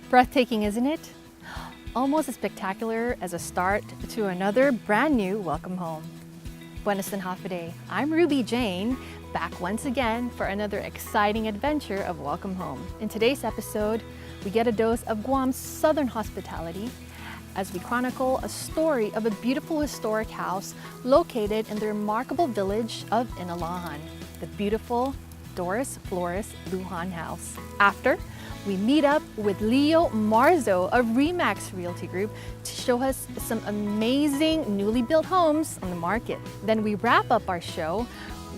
Breathtaking, isn't it? Almost as spectacular as a start to another brand new welcome home. Buenas and Hafaday. I'm Ruby Jane, back once again for another exciting adventure of Welcome Home. In today's episode, we get a dose of Guam's southern hospitality as we chronicle a story of a beautiful historic house located in the remarkable village of Inalahan, the beautiful Doris Flores Lujan house. After, we meet up with Leo Marzo of Remax Realty Group to show us some amazing newly built homes on the market. Then we wrap up our show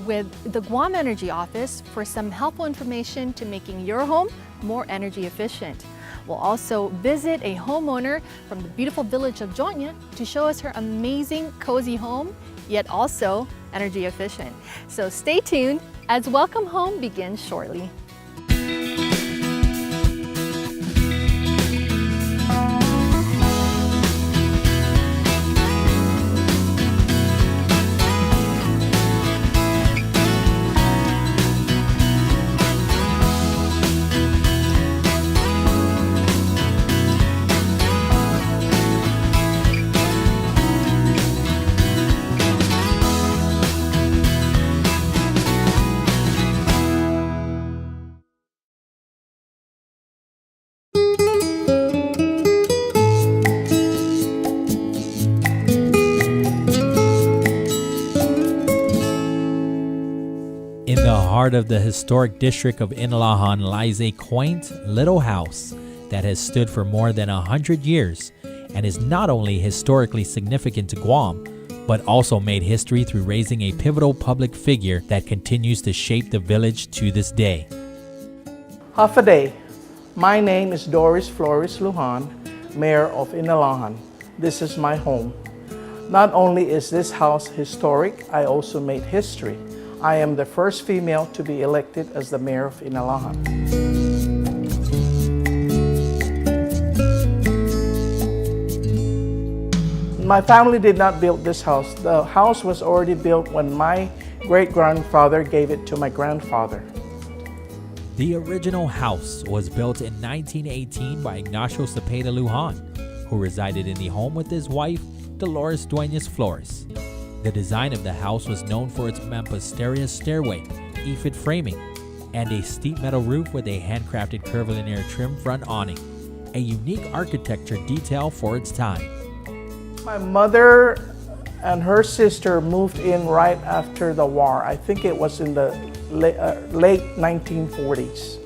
with the Guam Energy Office for some helpful information to making your home more energy efficient. We'll also visit a homeowner from the beautiful village of Jonya to show us her amazing cozy home, yet also energy efficient. So stay tuned as Welcome Home begins shortly. In the heart of the historic district of Inalahan lies a quaint little house that has stood for more than 100 years and is not only historically significant to Guam, but also made history through raising a pivotal public figure that continues to shape the village to this day. Hafaday. My name is Doris Flores Lujan, Mayor of Inalahan. This is my home. Not only is this house historic, I also made history. I am the first female to be elected as the Mayor of Inalahan. My family did not build this house. The house was already built when my great-grandfather gave it to my grandfather. The original house was built in 1918 by Ignacio Cepeda Lujan, who resided in the home with his wife, Dolores Duenas Flores. The design of the house was known for its mamposteria stairway, EFID framing, and a steep metal roof with a handcrafted curvilinear trim front awning, a unique architecture detail for its time. My mother and her sister moved in right after the war. I think it was in the late 1940s.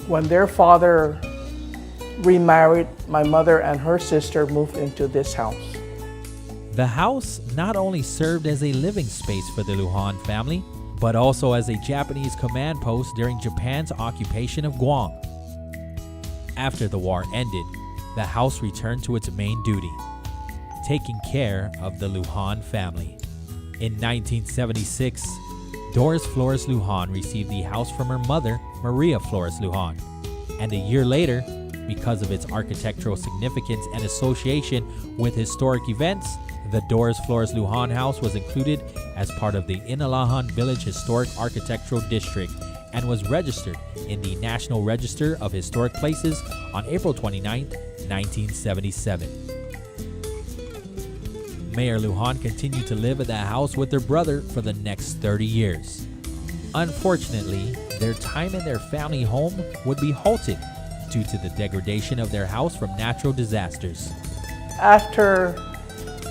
When their father remarried, my mother and her sister moved into this house. The house not only served as a living space for the Lujan family, but also as a Japanese command post during Japan's occupation of Guam. After the war ended, the house returned to its main duty, taking care of the Lujan family. In 1976, Doris Flores Lujan received the house from her mother, Maria Flores Lujan, and a year later, because of its architectural significance and association with historic events, the Doris Flores Lujan house was included as part of the Inalahan Village Historic Architectural District and was registered in the National Register of Historic Places on April 29, 1977. Mayor Lujan continued to live at the house with their brother for the next 30 years. Unfortunately, their time in their family home would be halted due to the degradation of their house from natural disasters. After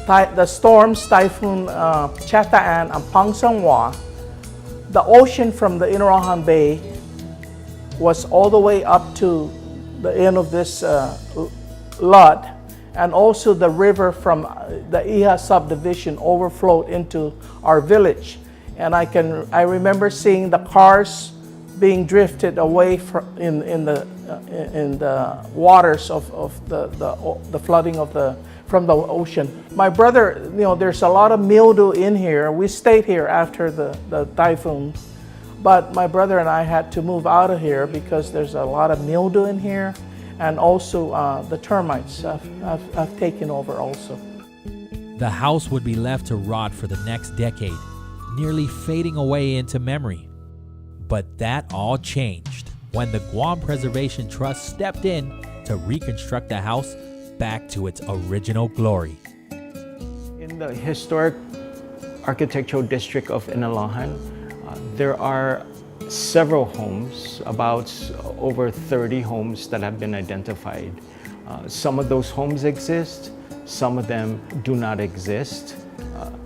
the storms, Typhoon Chataan and Pangsangwa, the ocean from the Inarahan Bay was all the way up to the end of this lot, and also the river from the Iha subdivision overflowed into our village. And I remember seeing the cars being drifted away in the waters of the flooding from the ocean. My brother, there's a lot of mildew in here. We stayed here after the typhoon, but my brother and I had to move out of here because there's a lot of mildew in here, and also the termites have taken over also. The house would be left to rot for the next decade, nearly fading away into memory. But that all changed when the Guam Preservation Trust stepped in to reconstruct the house back to its original glory. In the historic architectural district of Inalahan, there are several homes, about over 30 homes that have been identified. Some of those homes exist, some of them do not exist.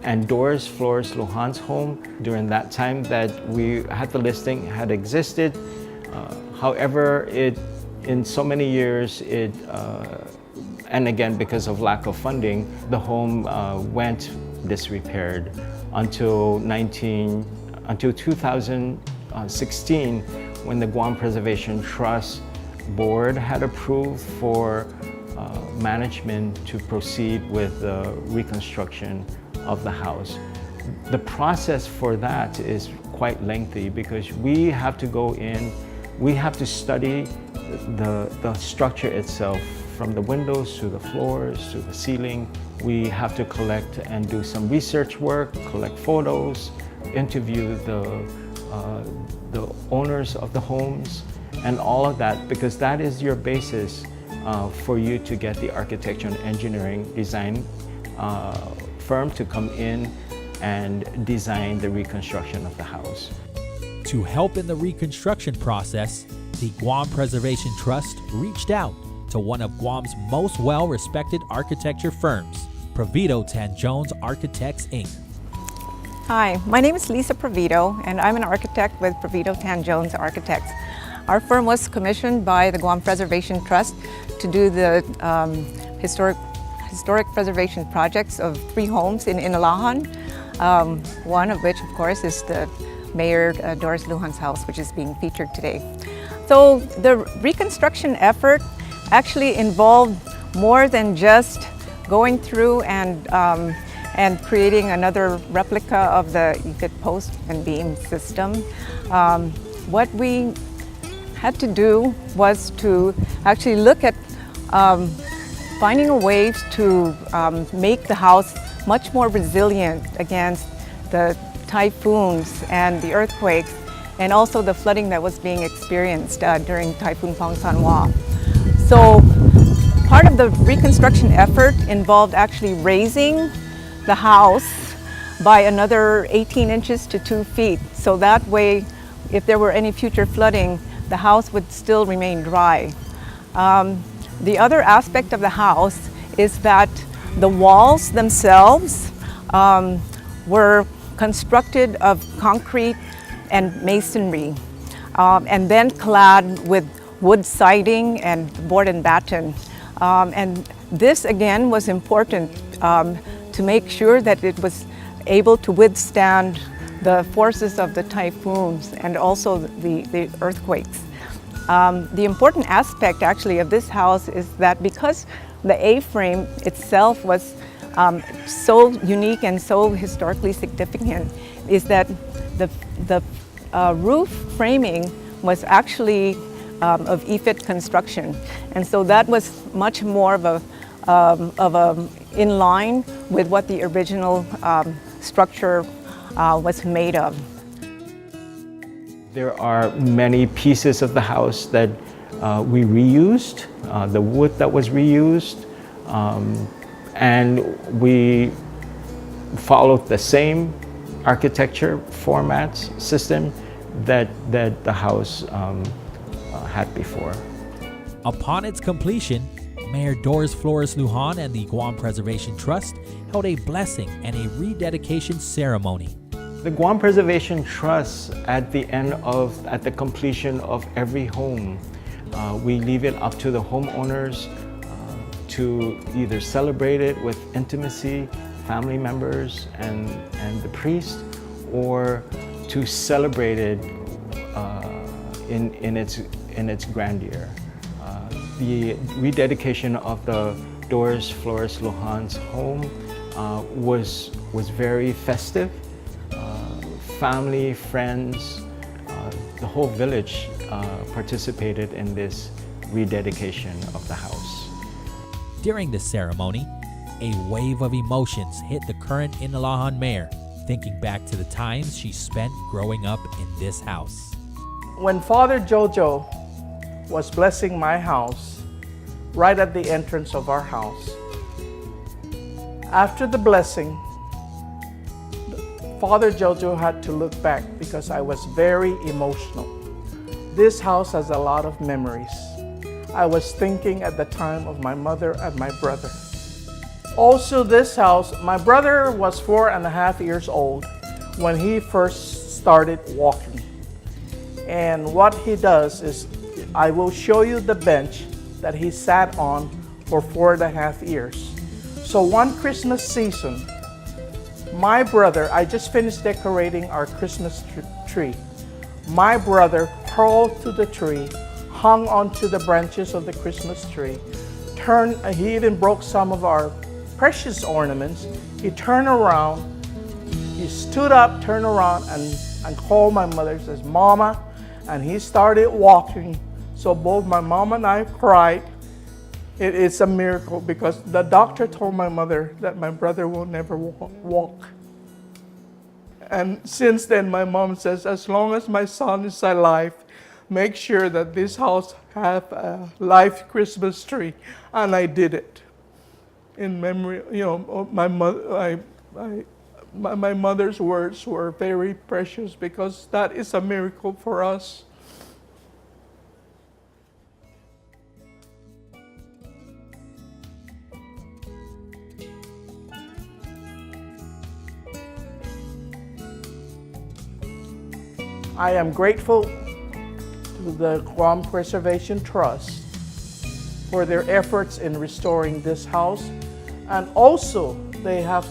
And Doris Flores Lujan's home during that time that we had the listing had existed. However, in so many years, and again because of lack of funding, the home went disrepaired until 2016, when the Guam Preservation Trust Board had approved for management to proceed with the reconstruction of the house. The process for that is quite lengthy because we have to go in, we have to study the structure itself, from the windows to the floors to the ceiling. We have to collect and do some research work, collect photos, interview the owners of the homes, and all of that, because that is your basis for you to get the architecture and engineering design firm to come in and design the reconstruction of the house. To help in the reconstruction process, the Guam Preservation Trust reached out to one of Guam's most well-respected architecture firms, Pravito Tan Jones Architects, Inc. Hi, my name is Lisa Pravito, and I'm an architect with Pravito Tan Jones Architects. Our firm was commissioned by the Guam Preservation Trust to do the historic preservation projects of 3 homes in Inalahan, one of which, of course, is the Mayor Doris Lujan's house, which is being featured today. So the reconstruction effort actually involved more than just going through and creating another replica of the EFIT post and beam system. What we had to do was to actually look at finding a way to make the house much more resilient against the typhoons and the earthquakes, and also the flooding that was being experienced during Typhoon Pangsanwa. So part of the reconstruction effort involved actually raising the house by another 18 inches to 2 feet. So that way, if there were any future flooding, the house would still remain dry. The other aspect of the house is that the walls themselves were constructed of concrete and masonry, and then clad with wood siding and board and batten. And this again was important to make sure that it was able to withstand the forces of the typhoons and also the earthquakes. The important aspect actually of this house is that because the A-frame itself was so unique and so historically significant, is that the roof framing was actually of EFIT construction, and so that was much more of a in line with what the original structure was made of. There are many pieces of the house that we reused, the wood that was reused, and we followed the same architecture formats system that the house had before. Upon its completion, Mayor Doris Flores Lujan and the Guam Preservation Trust held a blessing and a rededication ceremony. The Guam Preservation Trust, at the completion of every home, we leave it up to the homeowners to either celebrate it with intimacy, family members and the priest, or to celebrate it in its grandeur. The rededication of the Doris Flores Lujan's home was very festive. Family, friends, the whole village participated in this rededication of the house. During the ceremony, a wave of emotions hit the current Inalahan mayor, thinking back to the times she spent growing up in this house. When Father Jojo was blessing my house right at the entrance of our house. After the blessing, Father Jojo had to look back because I was very emotional. This house has a lot of memories. I was thinking at the time of my mother and my brother. Also, this house, my brother was 4.5 years old when he first started walking. And what he does is, I will show you the bench that he sat on for 4.5 years. So one Christmas season, my brother, I just finished decorating our Christmas tree. My brother crawled to the tree, hung onto the branches of the Christmas tree, he even broke some of our precious ornaments. He turned around, he stood up, turned around, and called my mother, says, "Mama," and he started walking. So both my mom and I cried. It's a miracle because the doctor told my mother that my brother will never walk. And since then, my mom says, as long as my son is alive, make sure that this house have a live Christmas tree. And I did it. In memory, my mother's words were very precious because that is a miracle for us. I am grateful to the Guam Preservation Trust for their efforts in restoring this house, and also they have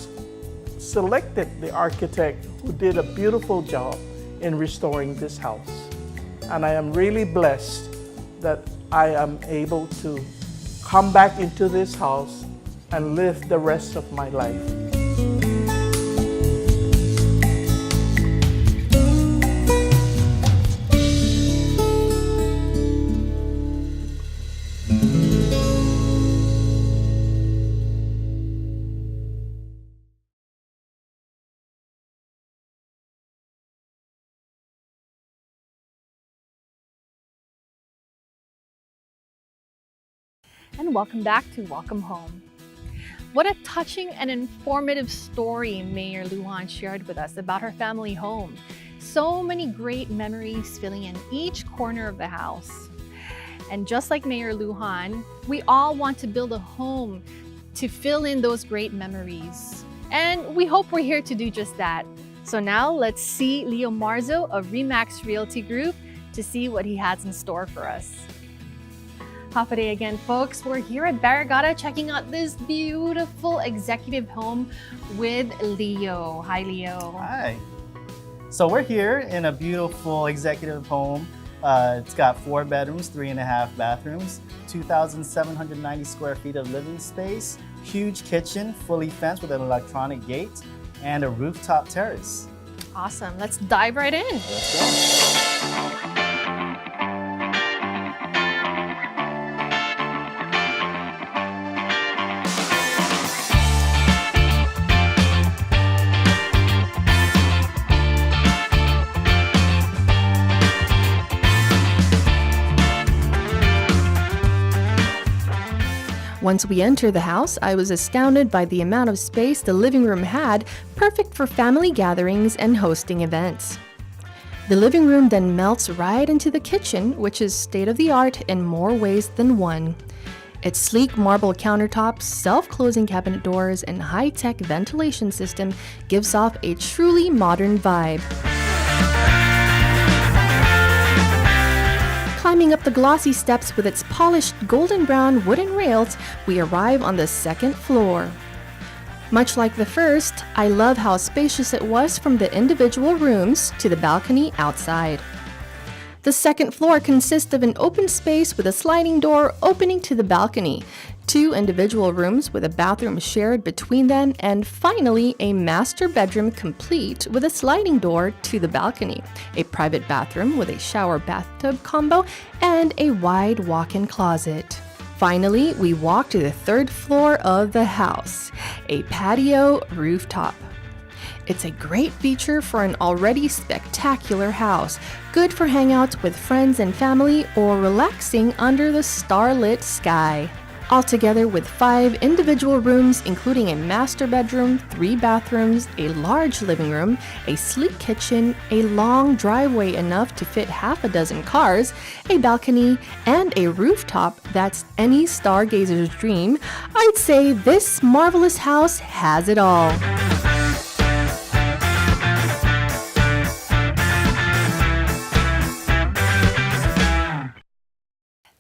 selected the architect who did a beautiful job in restoring this house. And I am really blessed that I am able to come back into this house and live the rest of my life. And welcome back to Welcome Home. What a touching and informative story Mayor Lujan shared with us about her family home. So many great memories filling in each corner of the house. And just like Mayor Lujan, we all want to build a home to fill in those great memories. And we hope we're here to do just that. So now let's see Leo Marzo of Remax Realty Group to see what he has in store for us. Hafa Adai again, folks. We're here at Barrigada checking out this beautiful executive home with Leo. Hi, Leo. Hi. So we're here in a beautiful executive home. It's got 4 bedrooms, 3.5 bathrooms, 2,790 square feet of living space, huge kitchen, fully fenced with an electronic gate, and a rooftop terrace. Awesome. Let's dive right in. Let's go. Once we entered the house, I was astounded by the amount of space the living room had, perfect for family gatherings and hosting events. The living room then melts right into the kitchen, which is state-of-the-art in more ways than one. Its sleek marble countertops, self-closing cabinet doors, and high-tech ventilation system gives off a truly modern vibe. Climbing up the glossy steps with its polished golden brown wooden rails, we arrive on the second floor. Much like the first, I love how spacious it was from the individual rooms to the balcony outside. The second floor consists of an open space with a sliding door opening to the balcony, 2 individual rooms with a bathroom shared between them, and finally a master bedroom complete with a sliding door to the balcony, a private bathroom with a shower bathtub combo, and a wide walk-in closet. Finally, we walk to the 3rd floor of the house, a patio rooftop. It's a great feature for an already spectacular house, good for hangouts with friends and family or relaxing under the starlit sky. Altogether with 5 individual rooms including a master bedroom, 3 bathrooms, a large living room, a sleek kitchen, a long driveway enough to fit half a dozen cars, a balcony, and a rooftop that's any stargazer's dream, I'd say this marvelous house has it all.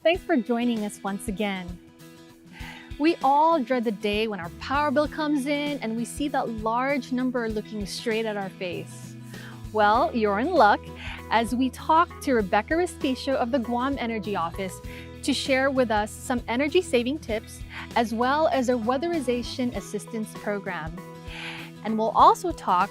Thanks for joining us once again. We all dread the day when our power bill comes in and we see that large number looking straight at our face. Well, you're in luck as we talk to Rebecca Respicio of the Guam Energy Office to share with us some energy saving tips as well as a weatherization assistance program. And we'll also talk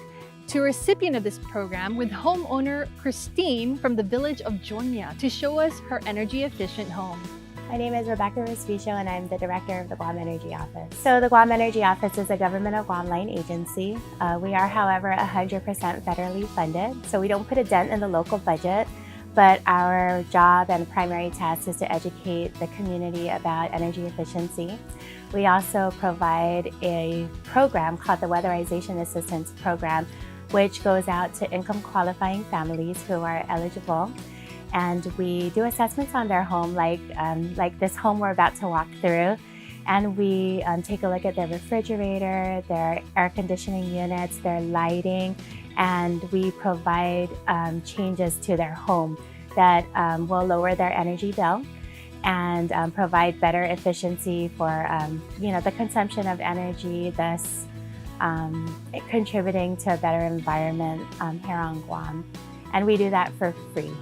to a recipient of this program with homeowner Christine from the village of Jonya to show us her energy efficient home. My name is Rebecca Respicio and I'm the director of the Guam Energy Office. So the Guam Energy Office is a government of Guam line agency. We are, however, 100% federally funded, so we don't put a dent in the local budget, but our job and primary task is to educate the community about energy efficiency. We also provide a program called the Weatherization Assistance Program, which goes out to income qualifying families who are eligible. And we do assessments on their home, like this home we're about to walk through. And we take a look at their refrigerator, their air conditioning units, their lighting, and we provide changes to their home that will lower their energy bill and provide better efficiency for the consumption of energy, thus contributing to a better environment here on Guam. And we do that for free.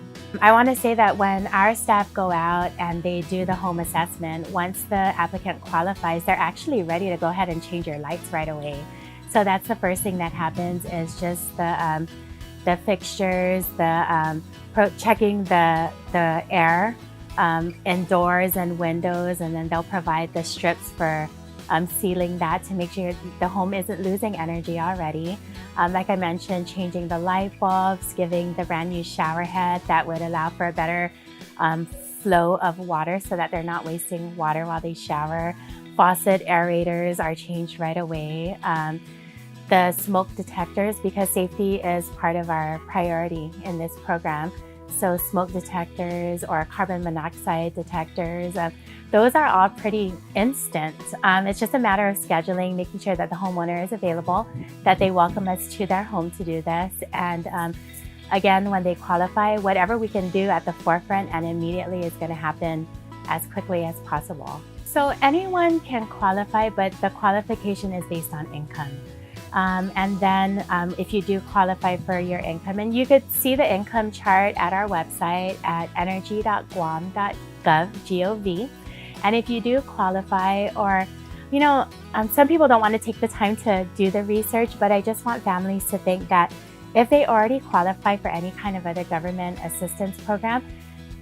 I want to say that when our staff go out and they do the home assessment, once the applicant qualifies, they're actually ready to go ahead and change your lights right away. So that's the first thing that happens, is just the fixtures, checking the air indoors and windows, and then they'll provide the strips for sealing that to make sure the home isn't losing energy already. Like I mentioned, changing the light bulbs, giving the brand new shower head that would allow for a better flow of water so that they're not wasting water while they shower. Faucet aerators are changed right away. The smoke detectors, because safety is part of our priority in this program. So smoke detectors or carbon monoxide detectors, those are all pretty instant. It's just a matter of scheduling, making sure that the homeowner is available, that they welcome us to their home to do this. And again, when they qualify, whatever we can do at the forefront and immediately is going to happen as quickly as possible. So anyone can qualify, but the qualification is based on income. And then if you do qualify for your income, and you could see the income chart at our website at energy.guam.gov. And if you do qualify, or, some people don't want to take the time to do the research, but I just want families to think that if they already qualify for any kind of other government assistance program,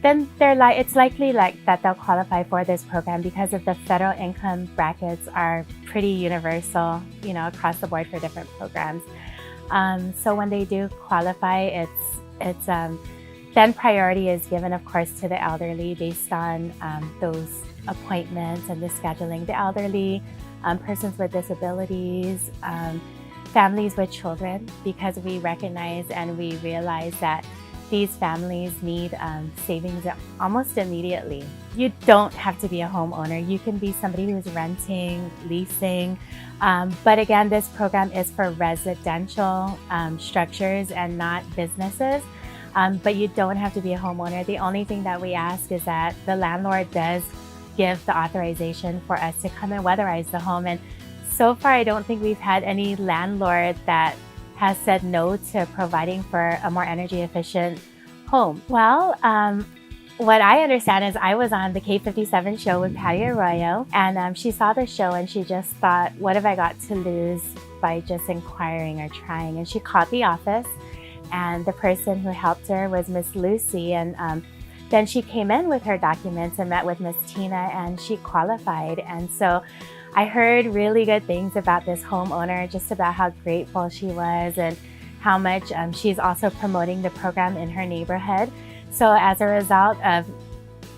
then it's likely that they'll qualify for this program because of the federal income brackets are pretty universal, across the board for different programs. So when they do qualify, then priority is given, of course, to the elderly based on those appointments and the scheduling. The elderly, persons with disabilities, families with children, because we recognize and we realize that these families need savings almost immediately. You don't have to be a homeowner. You can be somebody who's renting, leasing. But again, this program is for residential structures and not businesses. But you don't have to be a homeowner. The only thing that we ask is that the landlord does give the authorization for us to come and weatherize the home. And so far, I don't think we've had any landlord that has said no to providing for a more energy efficient home. Well, what I understand is I was on the K57 show with Patty Arroyo, and she saw the show and she just thought, what have I got to lose by just inquiring or trying? And she called the office, and the person who helped her was Miss Lucy, and then she came in with her documents and met with Miss Tina, and she qualified. And so I heard really good things about this homeowner, just about how grateful she was and how much she's also promoting the program in her neighborhood. So as a result of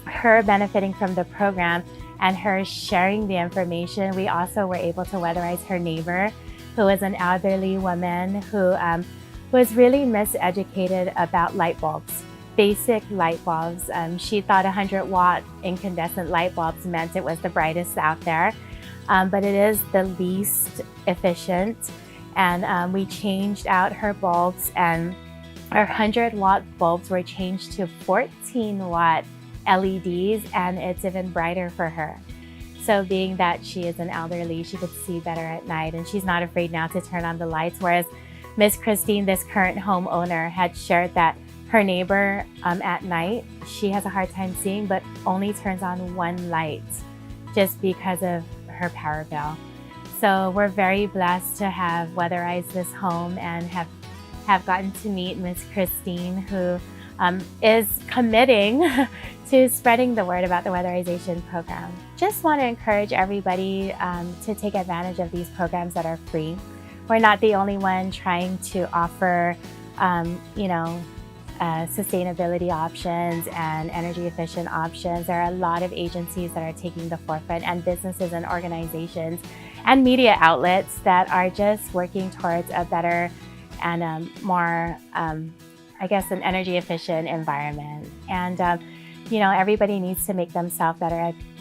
her benefiting from the program and her sharing the information, we also were able to weatherize her neighbor, who was an elderly woman who was really miseducated about light bulbs, basic light bulbs. She thought 100-watt incandescent light bulbs meant it was the brightest out there, but it is the least efficient. And we changed out her bulbs, and our 100-watt bulbs were changed to 14-watt LEDs, and it's even brighter for her. So being that she is an elderly, she could see better at night, and she's not afraid now to turn on the lights. Whereas Miss Christine, this current homeowner, had shared that her neighbor at night, she has a hard time seeing, but only turns on one light just because of her power bill. So we're very blessed to have weatherized this home and have gotten to meet Miss Christine, who is committing to spreading the word about the weatherization program. Just want to encourage everybody to take advantage of these programs that are free. We're not the only one trying to offer, sustainability options and energy efficient options. There are a lot of agencies that are taking the forefront, and businesses and organizations and media outlets that are just working towards a better and more, an energy efficient environment. And everybody needs to make themselves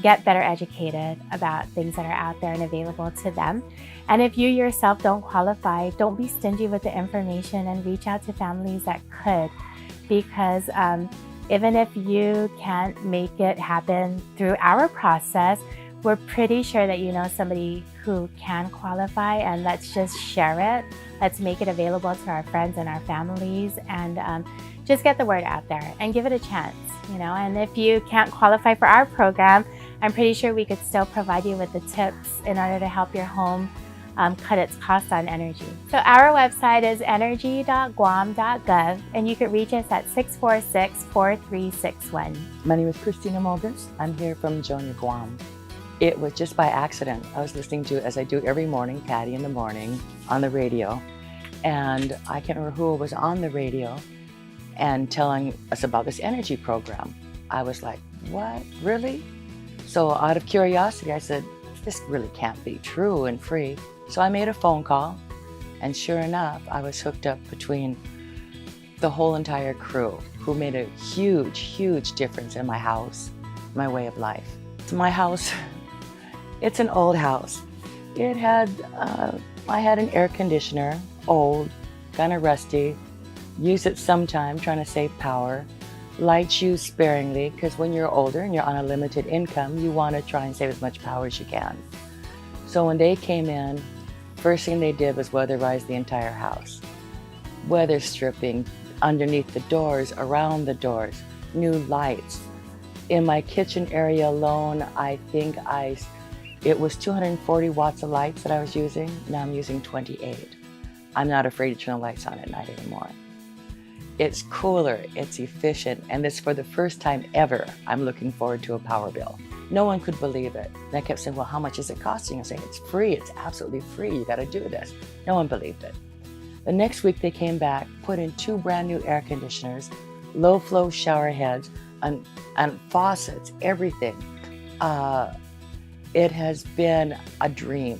get better educated about things that are out there and available to them. And if you yourself don't qualify, don't be stingy with the information and reach out to families that could, because even if you can't make it happen through our process, we're pretty sure that you know somebody who can qualify, and let's just share it. Let's make it available to our friends and our families, and just get the word out there and give it a chance, And if you can't qualify for our program, I'm pretty sure we could still provide you with the tips in order to help your home cut its costs on energy. So our website is energy.guam.gov, and you can reach us at 646-4361. My name is Christina Mogus. I'm here from Jonia, Guam. It was just by accident. I was listening to, as I do every morning, Patty in the Morning on the radio, and I can't remember who was on the radio and telling us about this energy program. I was like, what, really? So out of curiosity, I said, this really can't be true and free. So I made a phone call, and sure enough, I was hooked up between the whole entire crew, who made a huge, huge difference in my house, my way of life. So my house, it's an old house. It had, I had an air conditioner, old, kind of rusty, use it sometime, trying to save power. Lights used sparingly, because when you're older and you're on a limited income, you want to try and save as much power as you can. So when they came in, first thing they did was weatherize the entire house. Weather stripping underneath the doors, around the doors, new lights. In my kitchen area alone, I think it was 240 watts of lights that I was using. Now I'm using 28. I'm not afraid to turn the lights on at night anymore. It's cooler, it's efficient, and this for the first time ever, I'm looking forward to a power bill. No one could believe it. And I kept saying, well, how much is it costing? I saying, it's free, it's absolutely free, you gotta do this. No one believed it. The next week they came back, put in 2 brand new air conditioners, low flow shower heads, and faucets, everything. It has been a dream.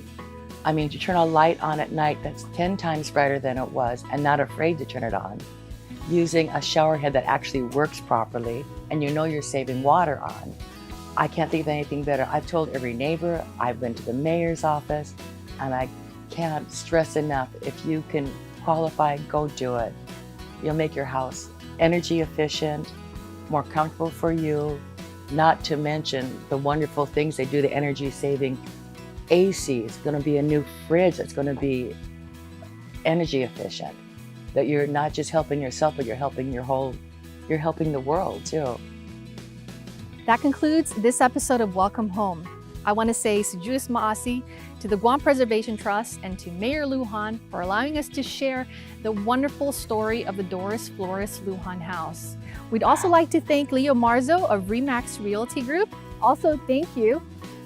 I mean, to turn a light on at night that's 10 times brighter than it was and not afraid to turn it on, using a shower head that actually works properly and you're saving water on. I can't think of anything better. I've told every neighbor, I've been to the mayor's office, and I can't stress enough, if you can qualify, go do it. You'll make your house energy efficient, more comfortable for you, not to mention the wonderful things they do, the energy saving AC. It's gonna be a new fridge that's gonna be energy efficient. That you're not just helping yourself, but you're helping the world too. That concludes this episode of Welcome Home. I want to say Sujus Maasi to the Guam Preservation Trust and to Mayor Lujan for allowing us to share the wonderful story of the Doris Flores Lujan House. We'd also like to thank Leo Marzo of Remax Realty Group. Also, thank you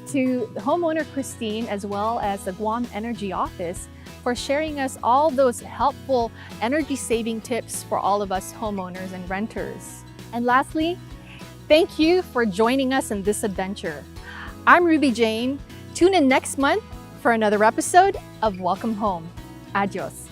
to the homeowner Christine as well as the Guam Energy Office for sharing us all those helpful energy saving tips for all of us homeowners and renters. And lastly, thank you for joining us in this adventure. I'm Ruby Jane. Tune in next month for another episode of Welcome Home. Adios.